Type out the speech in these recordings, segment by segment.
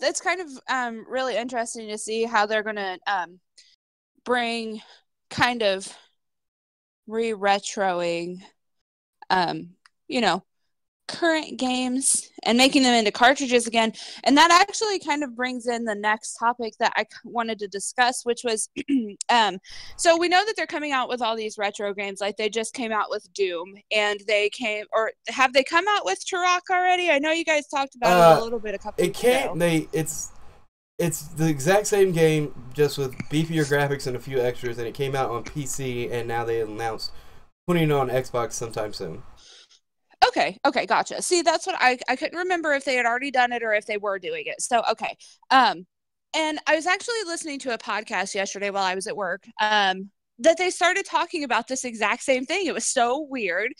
it's kind of really interesting to see how they're going to bring kind of retroing, you know, current games and making them into cartridges again. And that actually kind of brings in the next topic that I wanted to discuss, which was so we know that they're coming out with all these retro games. Like they just came out with Doom, and have they come out with Turok already? I know you guys talked about it a little bit a couple weeks ago. It's the exact same game, just with beefier graphics and a few extras, and it came out on PC, and now they announced putting it on Xbox sometime soon. Okay, gotcha. See, that's what I couldn't remember if they had already done it or if they were doing it. So, okay. And I was actually listening to a podcast yesterday while I was at work, that they started talking about this exact same thing. It was so weird,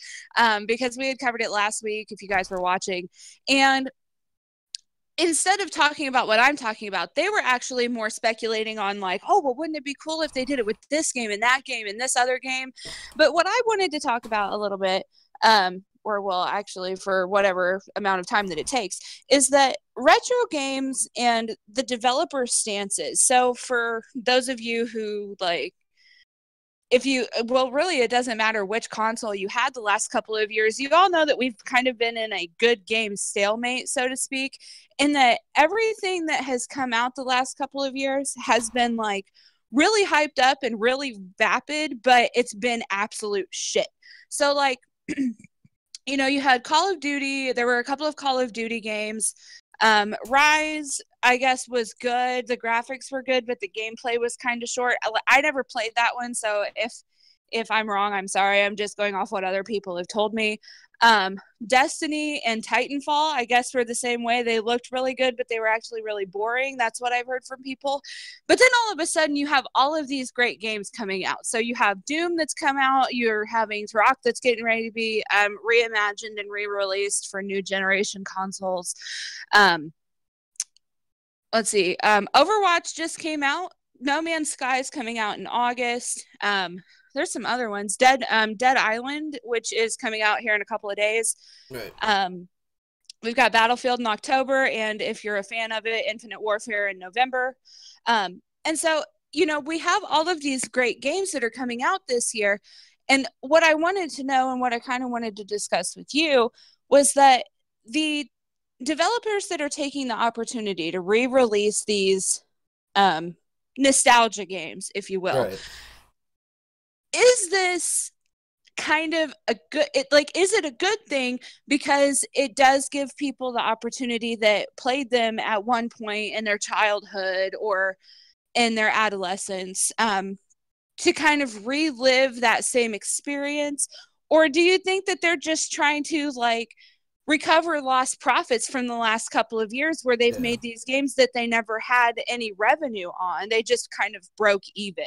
because we had covered it last week, if you guys were watching. And instead of talking about what I'm talking about, they were actually more speculating on like, oh, well, wouldn't it be cool if they did it with this game and that game and this other game? But what I wanted to talk about a little bit, or well, actually for whatever amount of time that it takes, is that retro games and the developer stances. So for those of you who like, really, it doesn't matter which console you had the last couple of years. You all know that we've kind of been in a good game stalemate, so to speak, in that everything that has come out the last couple of years has been like really hyped up and really vapid, but it's been absolute shit. So like, you know, you had Call of Duty. There were a couple of Call of Duty games. Rise, I guess, was good. The graphics were good, but the gameplay was kind of short. I never played that one, so if I'm wrong, I'm sorry. I'm just going off what other people have told me. Destiny and Titanfall, I guess, were the same way. They looked really good, but they were actually really boring. That's what I've heard from people. But then all of a sudden, you have all of these great games coming out. So you have Doom that's come out. You're having Turok that's getting ready to be reimagined and re-released for new generation consoles. Let's see. Overwatch just came out. No Man's Sky is coming out in August. There's some other ones. Dead Island, which is coming out here in a couple of days. Right. We've got Battlefield in October, and if you're a fan of it, Infinite Warfare in November. And so, you know, we have all of these great games that are coming out this year. And what I wanted to know and what I kind of wanted to discuss with you was that the developers that are taking the opportunity to re-release these nostalgia games, if you will, right. Is this kind of is it a good thing because it does give people the opportunity that played them at one point in their childhood or in their adolescence to kind of relive that same experience? Or do you think that they're just trying to like recover lost profits from the last couple of years where they've made these games that they never had any revenue on? They just kind of broke even.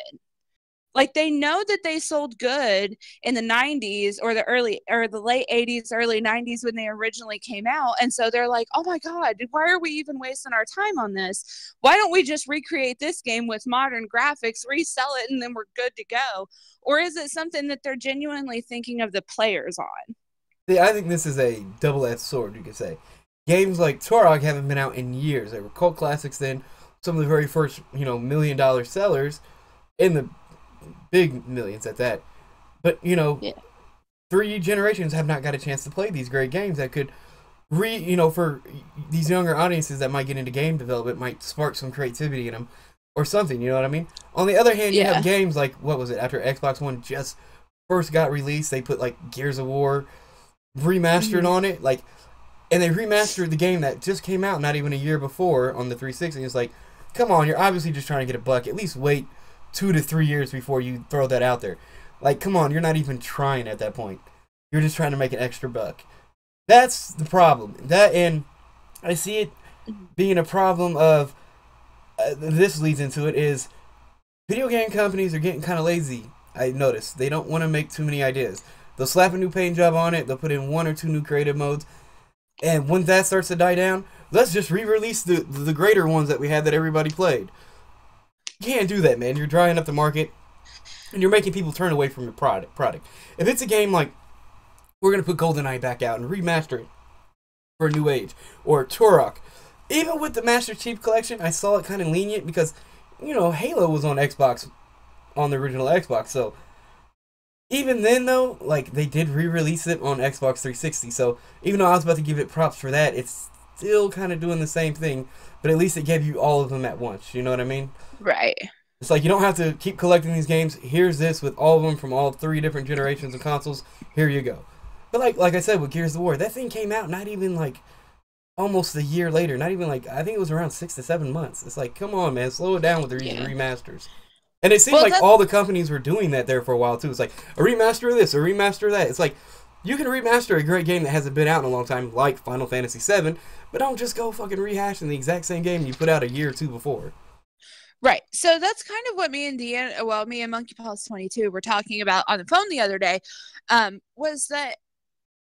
Like they know that they sold good in the 90s or the late 80s, early 90s when they originally came out. And so they're like, oh my God, why are we even wasting our time on this? Why don't we just recreate this game with modern graphics, resell it, and then we're good to go? Or is it something that they're genuinely thinking of the players on? Yeah, I think this is a double-edged sword, you could say. Games like Turok haven't been out in years. They were cult classics then. Some of the very first, $1 million sellers in the big millions at that. But, 3 generations have not got a chance to play these great games that could for these younger audiences that might get into game development, might spark some creativity in them or something, you know what I mean? On the other hand, you have games like, what was it, after Xbox One just first got released, they put like Gears of War remastered on it, and they remastered the game that just came out not even a year before on the 360. It's like, come on, you're obviously just trying to get a buck. At least wait 2 to 3 years before you throw that out there. Like, come on, you're not even trying at that point. You're just trying to make an extra buck. That's the problem. That, and I see it being a problem of, this leads into it, is video game companies are getting kind of lazy. I noticed. They don't want to make too many ideas. They'll slap a new paint job on it. They'll put in 1 or 2 new creative modes. And when that starts to die down, let's just re-release the greater ones that we had that everybody played. You can't do that, man. You're drying up the market, and you're making people turn away from your product. If it's a game like, we're going to put GoldenEye back out and remaster it for a new age, or Turok, even with the Master Chief Collection, I saw it kind of lenient because, you know, Halo was on Xbox, on the original Xbox. So even then, though, like, they did re-release it on Xbox 360. So even though I was about to give it props for that, it's still kind of doing the same thing. But at least it gave you all of them at once. You know what I mean? Right. It's like you don't have to keep collecting these games. Here's this with all of them from all 3 different generations of consoles. Here you go. But like I said with Gears of War, that thing came out not even like almost a year later. Not even like, I think it was around 6 to 7 months. It's like, come on, man, slow it down with these remasters. And it seemed like all the companies were doing that there for a while too. It's like a remaster of this, a remaster of that. It's like you can remaster a great game that hasn't been out in a long time, like Final Fantasy VII, but don't just go fucking rehashing the exact same game you put out a year or 2 before. Right. So that's kind of what me and Monkey Paws 22 were talking about on the phone the other day, was that,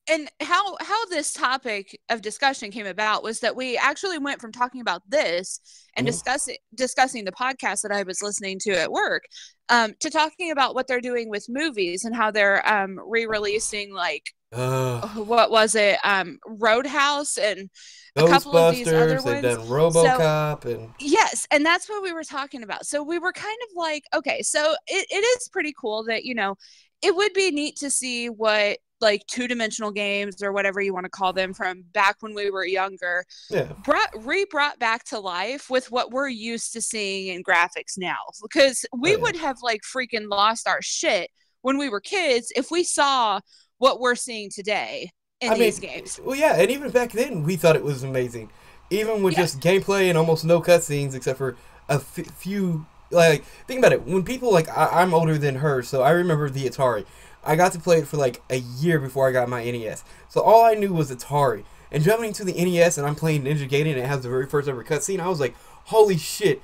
and how this topic of discussion came about was that we actually went from talking about this and discussing the podcast that I was listening to at work, to talking about what they're doing with movies and how they're re-releasing, like, what was it, Roadhouse and a couple of these other ones. They've done RoboCop, and yes, and that's what we were talking about. So we were kind of like, okay, so it is pretty cool that, you know, it would be neat to see what, like, 2-dimensional games or whatever you want to call them from back when we were younger, brought back to life with what we're used to seeing in graphics now. Because we would have, like, freaking lost our shit when we were kids if we saw what we're seeing today in these games. Well, yeah, and even back then we thought it was amazing, even with just gameplay and almost no cutscenes except for a few. Like, think about it. When people, like, I'm older than her, so I remember the Atari. I got to play it for like a year before I got my NES. So all I knew was Atari. And jumping into the NES and I'm playing Ninja Gaiden and it has the very first ever cutscene, I was like, holy shit.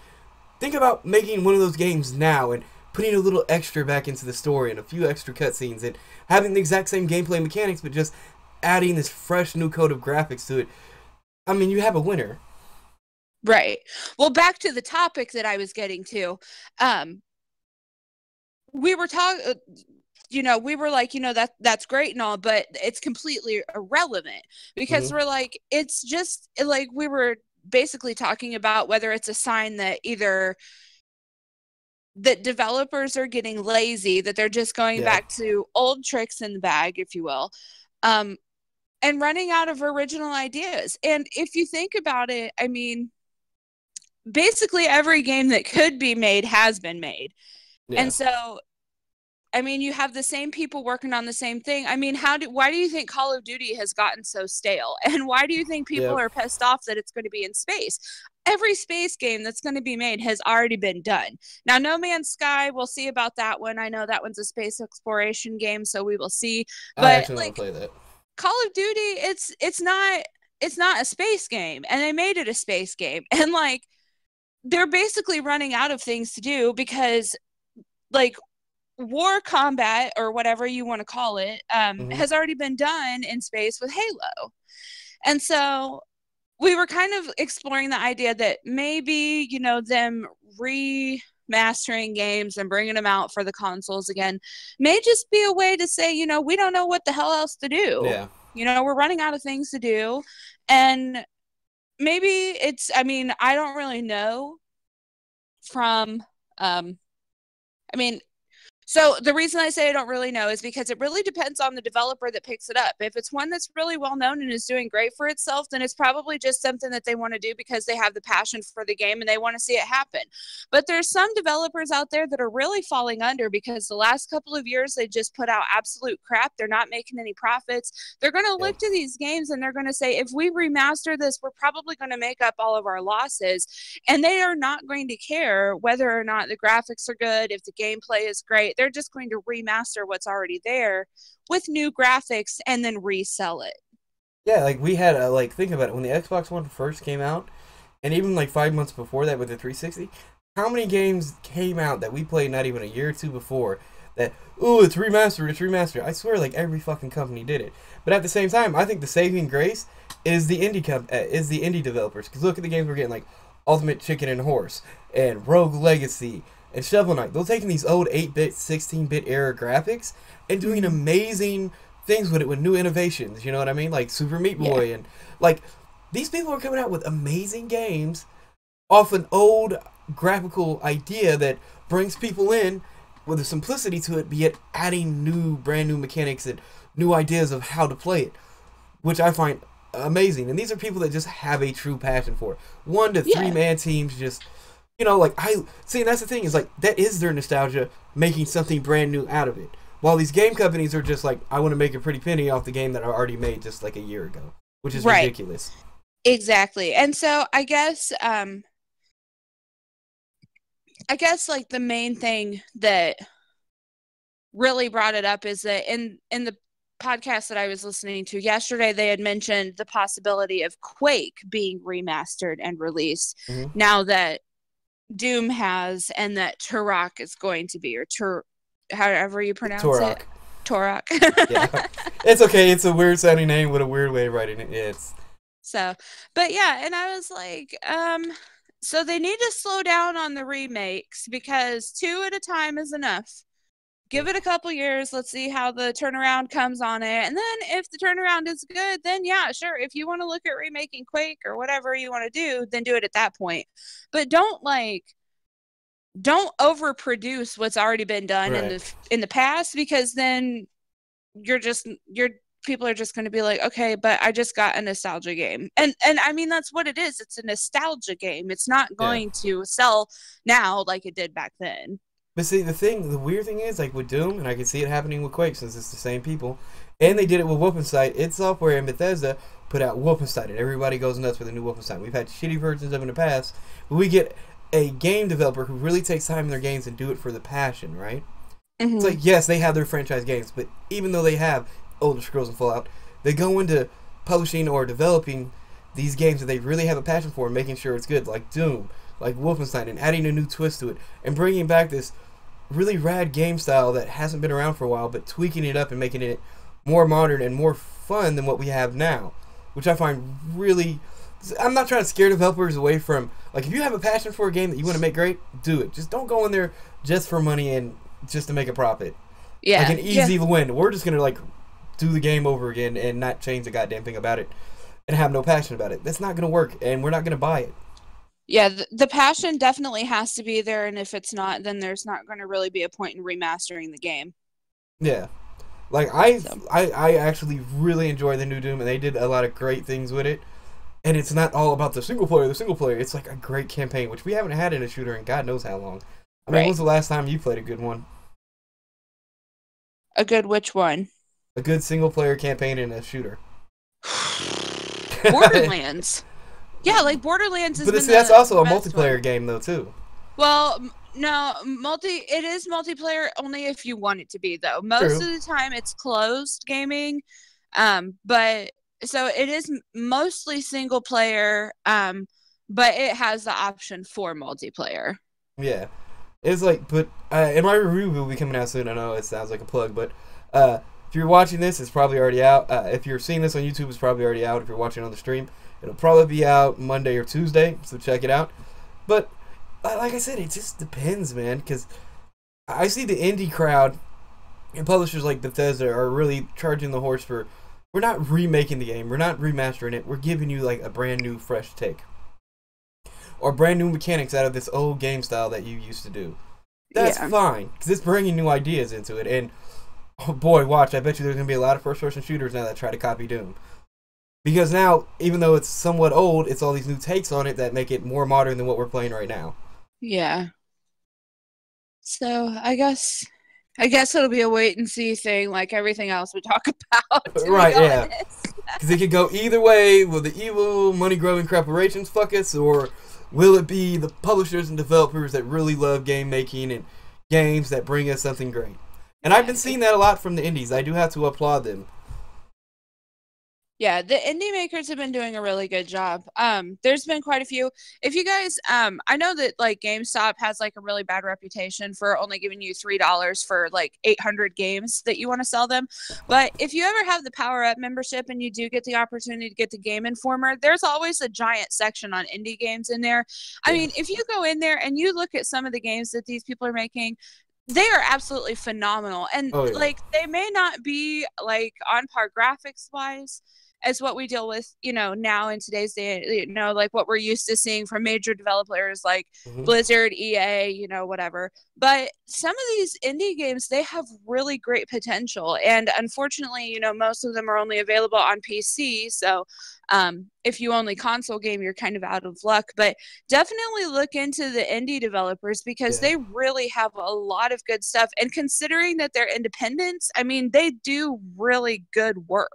Think about making one of those games now and putting a little extra back into the story and a few extra cutscenes and having the exact same gameplay mechanics, but just adding this fresh new coat of graphics to it. I mean, you have a winner. Right. Well, back to the topic that I was getting to. We were talking, you know, we were like, you know, that's great and all, but it's completely irrelevant because we're like, it's just like, we were basically talking about whether it's a sign that either that developers are getting lazy, that they're just going back to old tricks in the bag, if you will, and running out of original ideas. And if you think about it, I mean, basically every game that could be made has been made. And so, I mean, you have the same people working on the same thing. I mean, why do you think Call of Duty has gotten so stale? And why do you think people are pissed off that it's going to be in space? Every space game that's going to be made has already been done. Now, No Man's Sky, we'll see about that one. I know that one's a space exploration game, so we will see. But I actually want to play that. Call of Duty, it's not a space game, and they made it a space game. And, like, they're basically running out of things to do because, like, war combat or whatever you want to call it has already been done in space with Halo. And so we were kind of exploring the idea that maybe, you know, them remastering games and bringing them out for the consoles again may just be a way to say, you know, we don't know what the hell else to do. You know, we're running out of things to do. And maybe it's, I mean, I don't really know from, so the reason I say I don't really know is because it really depends on the developer that picks it up. If it's one that's really well known and is doing great for itself, then it's probably just something that they want to do because they have the passion for the game and they want to see it happen. But there's some developers out there that are really falling under because the last couple of years they just put out absolute crap. They're not making any profits. They're going to look to these games and they're going to say, if we remaster this, we're probably going to make up all of our losses. And they are not going to care whether or not the graphics are good, if the gameplay is great. They're just going to remaster what's already there with new graphics and then resell it. Yeah, like we had, like, think about it. When the Xbox One first came out, and even like 5 months before that with the 360, how many games came out that we played not even a year or two before that, ooh, it's remastered. I swear, like, every fucking company did it. But at the same time, I think the saving grace is the indie developers. Because look at the games we're getting, like Ultimate Chicken and Horse and Rogue Legacy and Shovel Knight. They're taking these old 8-bit, 16-bit era graphics and doing amazing things with it with new innovations. You know what I mean? Like Super Meat Boy and, like, these people are coming out with amazing games off an old graphical idea that brings people in with a simplicity to it, be it adding brand new mechanics and new ideas of how to play it, which I find amazing. And these are people that just have a true passion for it. 1 to 3 man teams, just, you know, like, I see, and that's the thing, is like, that is their nostalgia, making something brand new out of it. While these game companies are just like, I want to make a pretty penny off the game that I already made just like a year ago, which is ridiculous. Exactly. And so I guess like the main thing that really brought it up is that in the podcast that I was listening to yesterday, they had mentioned the possibility of Quake being remastered and released now that Doom has, and that Turok is going to be, or however you pronounce it. Turok. Yeah. It's okay. It's a weird sounding name with a weird way of writing it. Yeah, so, but yeah, and I was like, so they need to slow down on the remakes, because 2 at a time is enough. Give it a couple years. Let's see how the turnaround comes on it. And then if the turnaround is good, then yeah, sure. If you want to look at remaking Quake or whatever you want to do, then do it at that point. But don't overproduce what's already been done in the past, because then people are just going to be like, okay, but I just got a nostalgia game. And I mean, that's what it is. It's a nostalgia game. It's not going to sell now like it did back then. But see, the weird thing is, like with Doom, and I can see it happening with Quake since it's the same people, and they did it with Wolfenstein. id Software and Bethesda put out Wolfenstein, and everybody goes nuts for the new Wolfenstein. We've had shitty versions of it in the past, but we get a game developer who really takes time in their games and do it for the passion, right? It's like, yes, they have their franchise games, but even though they have Elder Scrolls and Fallout, they go into publishing or developing these games that they really have a passion for and making sure it's good, like Doom, like Wolfenstein, and adding a new twist to it, and bringing back this really rad game style that hasn't been around for a while, but tweaking it up and making it more modern and more fun than what we have now, which I find really... I'm not trying to scare developers away from, like, if you have a passion for a game that you want to make great, do it. Just don't go in there just for money and just to make a profit. Yeah. Like an easy win. We're just going to, like, do the game over again and not change a goddamn thing about it and have no passion about it. That's not going to work, and we're not going to buy it. Yeah, the passion definitely has to be there, and if it's not, then there's not going to really be a point in remastering the game. Yeah. Like, I actually really enjoy the new Doom, and they did a lot of great things with it. And it's not all about the single player. It's like a great campaign, which we haven't had in a shooter in God knows how long. I mean, when was the last time you played a good one? A good which one? A good single player campaign in a shooter. Borderlands. Yeah, like Borderlands is. But that's also a multiplayer game, though, too. Well, no, it is multiplayer only if you want it to be, though. Most of the time, it's closed gaming, but so it is mostly single player, but it has the option for multiplayer. Yeah, it's like, but and my review will be coming out soon. I know it sounds like a plug, but if you're watching this, it's probably already out. If you're seeing this on YouTube, it's probably already out. If you're watching on the stream, it'll probably be out Monday or Tuesday, so check it out. But like I said, it just depends, man, because I see the indie crowd and publishers like Bethesda are really charging the horse for, we're not remaking the game, we're not remastering it, we're giving you like a brand new, fresh take. Or brand new mechanics out of this old game style that you used to do. That's fine, because it's bringing new ideas into it, and oh boy, watch, I bet you there's going to be a lot of first-person shooters now that try to copy Doom. Because now, even though it's somewhat old, it's all these new takes on it that make it more modern than what we're playing right now. Yeah. So, I guess it'll be a wait-and-see thing like everything else we talk about. Right, yeah. Because it could go either way. Will the evil, money-grubbing corporations fuck us, or will it be the publishers and developers that really love game making and games that bring us something great? And I've been seeing that a lot from the indies. I do have to applaud them. Yeah, the indie makers have been doing a really good job. There's been quite a few. If you guys, I know that like GameStop has like a really bad reputation for only giving you $3 for like 800 games that you want to sell them. But if you ever have the Power Up membership and you do get the opportunity to get the Game Informer, there's always a giant section on indie games in there. I mean, if you go in there and you look at some of the games that these people are making, they are absolutely phenomenal. And like, they may not be like on par graphics wise, as what we deal with, now in today's day, like what we're used to seeing from major developers like Hmm. Blizzard, EA, whatever. But some of these indie games, they have really great potential. And unfortunately, most of them are only available on PC. So if you only console game, you're kind of out of luck. But definitely look into the indie developers because Yeah. they really have a lot of good stuff. And considering that they're independents, I mean, they do really good work.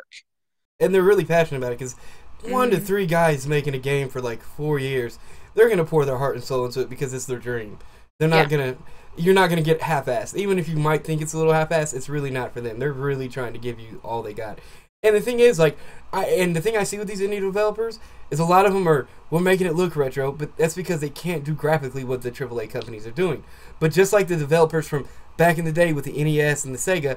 And they're really passionate about it because one to Mm, three guys making a game for like 4 years, they're gonna pour their heart and soul into it because it's their dream. They're not yeah. gonna. You're not gonna get half-assed. Even if you might think it's a little half-assed, it's really not for them. They're really trying to give you all they got. And the thing is, like, the thing I see with these indie developers is a lot of them are we're making it look retro, but that's because they can't do graphically what the AAA companies are doing. But just like the developers from back in the day with the NES and the Sega,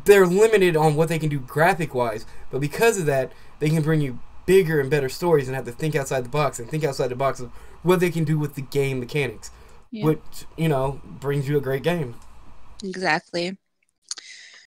they're limited on what they can do graphic wise, but because of that, they can bring you bigger and better stories and have to think outside the box and think outside the box of what they can do with the game mechanics, Yeah. which brings you a great game. Exactly.